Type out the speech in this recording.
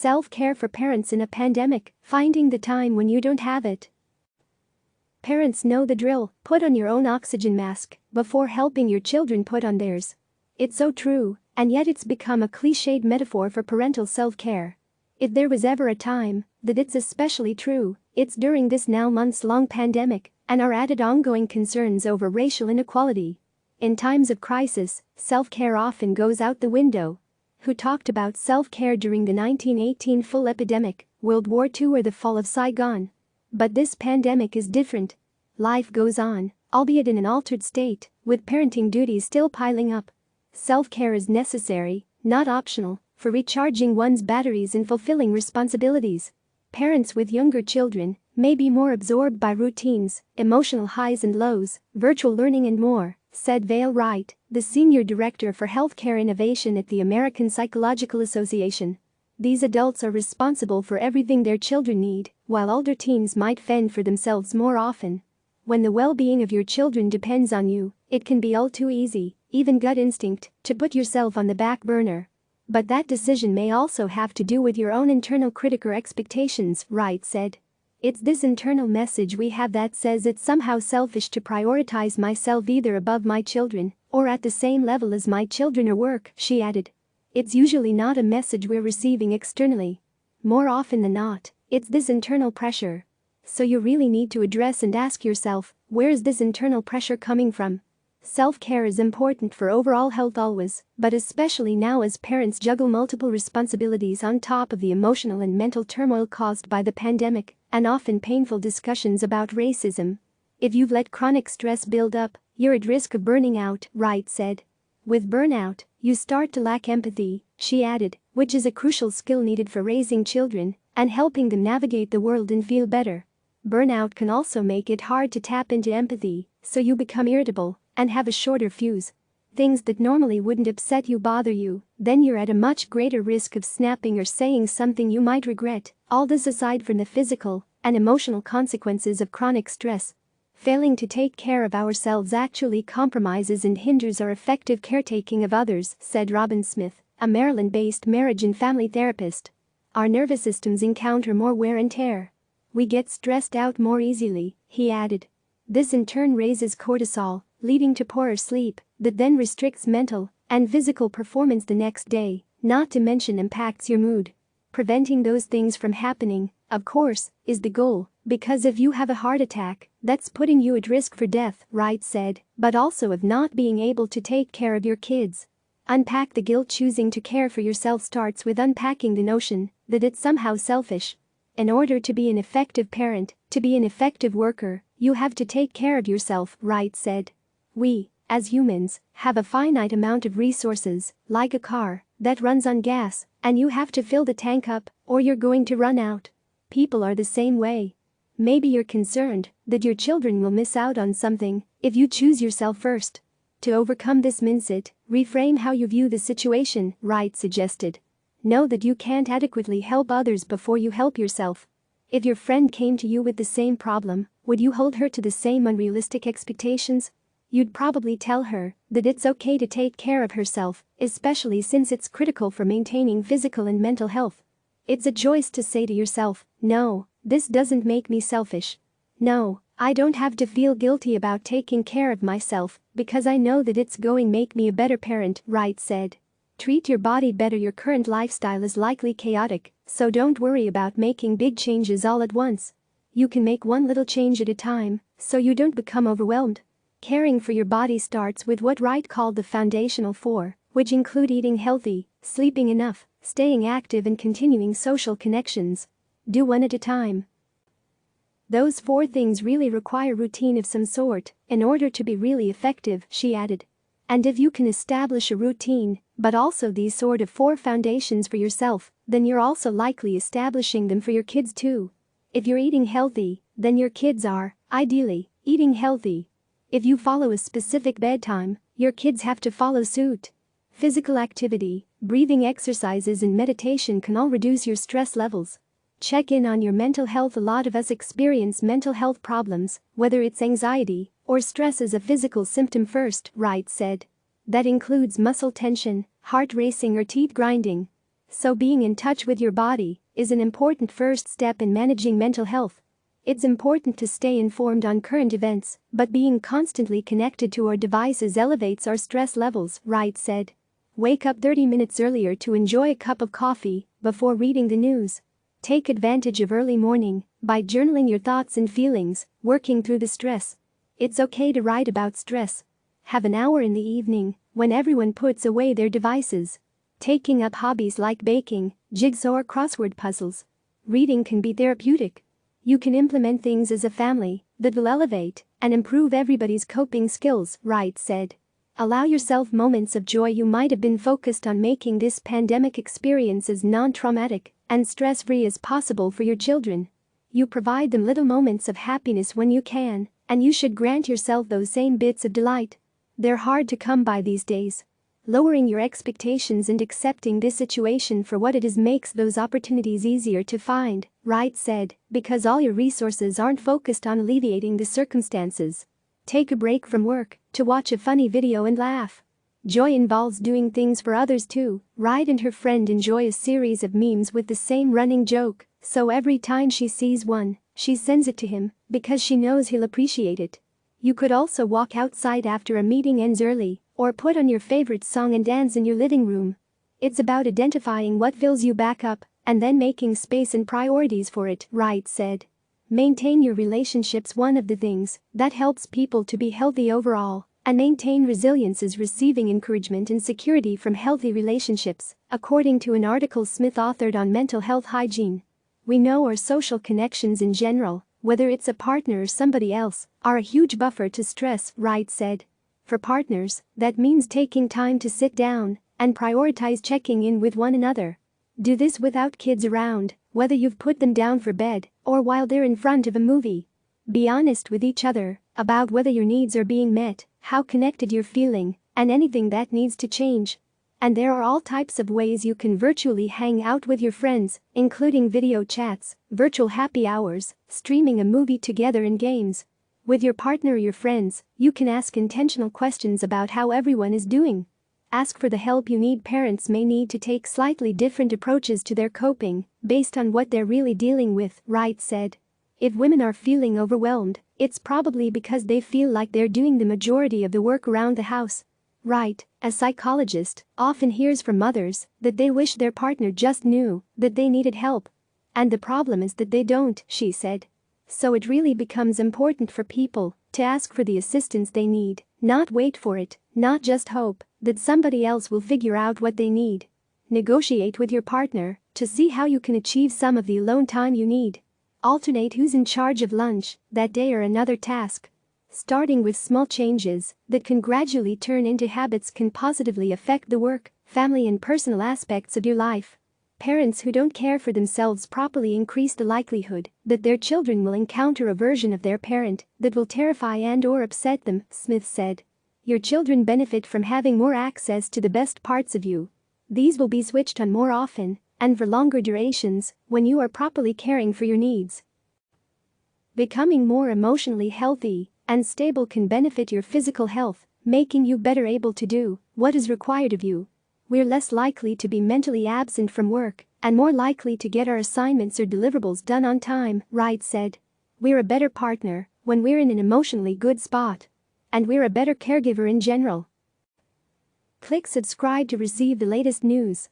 Self-care for parents in a pandemic, finding the time when you don't have it. Parents know the drill, put on your own oxygen mask before helping your children put on theirs. It's so true, and yet it's become a cliched metaphor for parental self-care. If there was ever a time that it's especially true, it's during this now months-long pandemic and our added ongoing concerns over racial inequality. In times of crisis, self-care often goes out the window. Who talked about self-care during the 1918 full epidemic, World War II or the fall of Saigon? But this pandemic is different. Life goes on, albeit in an altered state, with parenting duties still piling up. Self-care is necessary, not optional, for recharging one's batteries and fulfilling responsibilities. Parents with younger children may be more absorbed by routines, emotional highs and lows, virtual learning and more, said Vaile Wright, the Senior Director for Healthcare Innovation at the American Psychological Association. These adults are responsible for everything their children need, while older teens might fend for themselves more often. When the well-being of your children depends on you, it can be all too easy, even gut instinct, to put yourself on the back burner. But that decision may also have to do with your own internal critic or expectations, Wright said. It's this internal message we have that says it's somehow selfish to prioritize myself either above my children or at the same level as my children or work, she added. It's usually not a message we're receiving externally. More often than not, it's this internal pressure. So you really need to address and ask yourself, where is this internal pressure coming from? Self-care is important for overall health always, but especially now as parents juggle multiple responsibilities on top of the emotional and mental turmoil caused by the pandemic and often painful discussions about racism. If you've let chronic stress build up, you're at risk of burning out, Wright said. With burnout, you start to lack empathy, she added, which is a crucial skill needed for raising children and helping them navigate the world and feel better. Burnout can also make it hard to tap into empathy, so you become irritable and have a shorter fuse. Things that normally wouldn't upset you bother you, then you're at a much greater risk of snapping or saying something you might regret, all this aside from the physical and emotional consequences of chronic stress. Failing to take care of ourselves actually compromises and hinders our effective caretaking of others, said Robin Smith, a Maryland-based marriage and family therapist. Our nervous systems encounter more wear and tear. We get stressed out more easily, he added. This in turn raises cortisol, leading to poorer sleep, that then restricts mental and physical performance the next day, not to mention impacts your mood. Preventing those things from happening, of course, is the goal, because if you have a heart attack, that's putting you at risk for death, Wright said, but also of not being able to take care of your kids. Unpack the guilt. Choosing to care for yourself starts with unpacking the notion that it's somehow selfish. In order to be an effective parent, to be an effective worker, you have to take care of yourself, Wright said. We, as humans, have a finite amount of resources, like a car, that runs on gas, and you have to fill the tank up, or you're going to run out. People are the same way. Maybe you're concerned that your children will miss out on something if you choose yourself first. To overcome this mindset, reframe how you view the situation, Wright suggested. Know that you can't adequately help others before you help yourself. If your friend came to you with the same problem, would you hold her to the same unrealistic expectations? You'd probably tell her that it's okay to take care of herself, especially since it's critical for maintaining physical and mental health. It's a choice to say to yourself, no, this doesn't make me selfish. No, I don't have to feel guilty about taking care of myself because I know that it's going to make me a better parent, Wright said. Treat your body better. Your current lifestyle is likely chaotic, so don't worry about making big changes all at once. You can make one little change at a time, so you don't become overwhelmed. Caring for your body starts with what Wright called the foundational four, which include eating healthy, sleeping enough, staying active and continuing social connections. Do one at a time. Those four things really require routine of some sort in order to be really effective, she added. And if you can establish a routine, but also these sort of four foundations for yourself, then you're also likely establishing them for your kids too. If you're eating healthy, then your kids are, ideally, eating healthy. If you follow a specific bedtime, your kids have to follow suit. Physical activity, breathing exercises and meditation can all reduce your stress levels. Check in on your mental health. A lot of us experience mental health problems, whether it's anxiety or stress as a physical symptom first, Wright said. That includes muscle tension, heart racing or teeth grinding. So being in touch with your body is an important first step in managing mental health. It's important to stay informed on current events, but being constantly connected to our devices elevates our stress levels, Wright said. Wake up 30 minutes earlier to enjoy a cup of coffee before reading the news. Take advantage of early morning by journaling your thoughts and feelings, working through the stress. It's okay to write about stress. Have an hour in the evening when everyone puts away their devices. Taking up hobbies like baking, jigsaw or crossword puzzles. Reading can be therapeutic. You can implement things as a family that will elevate and improve everybody's coping skills, Wright said. Allow yourself moments of joy. You might have been focused on making this pandemic experience as non-traumatic and stress-free as possible for your children. You provide them little moments of happiness when you can, and you should grant yourself those same bits of delight. They're hard to come by these days. Lowering your expectations and accepting this situation for what it is makes those opportunities easier to find, Wright said, because all your resources aren't focused on alleviating the circumstances. Take a break from work to watch a funny video and laugh. Joy involves doing things for others too. Wright and her friend enjoy a series of memes with the same running joke, so every time she sees one, she sends it to him because she knows he'll appreciate it. You could also walk outside after a meeting ends early, or put on your favorite song and dance in your living room. It's about identifying what fills you back up and then making space and priorities for it, Wright said. Maintain your relationships. One of the things that helps people to be healthy overall and maintain resilience is receiving encouragement and security from healthy relationships, according to an article Smith authored on mental health hygiene. We know our social connections in general, whether it's a partner or somebody else, are a huge buffer to stress, Wright said. For partners, that means taking time to sit down and prioritize checking in with one another. Do this without kids around, whether you've put them down for bed or while they're in front of a movie. Be honest with each other about whether your needs are being met, how connected you're feeling, and anything that needs to change. And there are all types of ways you can virtually hang out with your friends, including video chats, virtual happy hours, streaming a movie together, and games. With your partner or your friends, you can ask intentional questions about how everyone is doing. Ask for the help you need. Parents may need to take slightly different approaches to their coping based on what they're really dealing with, Wright said. If women are feeling overwhelmed, it's probably because they feel like they're doing the majority of the work around the house. Wright, a psychologist, often hears from mothers that they wish their partner just knew that they needed help. And the problem is that they don't, she said. So it really becomes important for people to ask for the assistance they need, not wait for it, not just hope that somebody else will figure out what they need. Negotiate with your partner to see how you can achieve some of the alone time you need. Alternate who's in charge of lunch that day or another task. Starting with small changes that can gradually turn into habits can positively affect the work, family, and personal aspects of your life. Parents who don't care for themselves properly increase the likelihood that their children will encounter a version of their parent that will terrify and/or upset them, Smith said. Your children benefit from having more access to the best parts of you. These will be switched on more often and for longer durations when you are properly caring for your needs. Becoming more emotionally healthy and stable can benefit your physical health, making you better able to do what is required of you. We're less likely to be mentally absent from work and more likely to get our assignments or deliverables done on time, Wright said. We're a better partner when we're in an emotionally good spot. And we're a better caregiver in general. Click subscribe to receive the latest news.